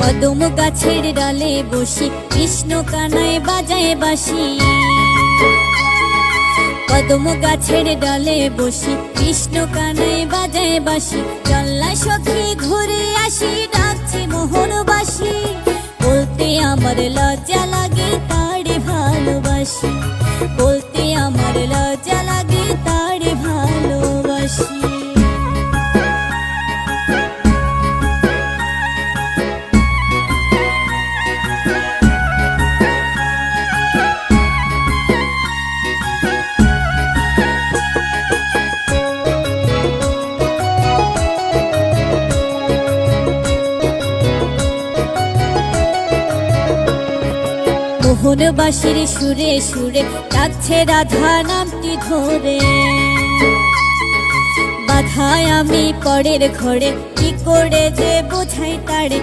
কদম গাছের ডালে বসি কৃষ্ণ কানায় বাজায় বাঁশি। কদম গাছের ডালে বসি কৃষ্ণ কানায় বাজায় বাঁশি। চল্লা সখী ঘুরে আসি ডাকছে মোহনবাসী। বলতে আমার লজ্জা লাগে তারে ভালোবাসি। বলতে আমার লজ্জা লাগে তারে ভালোবাসি। মোহনবাসীর সুরে সুরে ডাকছে রাধা নামটি ধরে। বাধায় আমি পরের ঘরে কি করে যে বোঝাই তারে।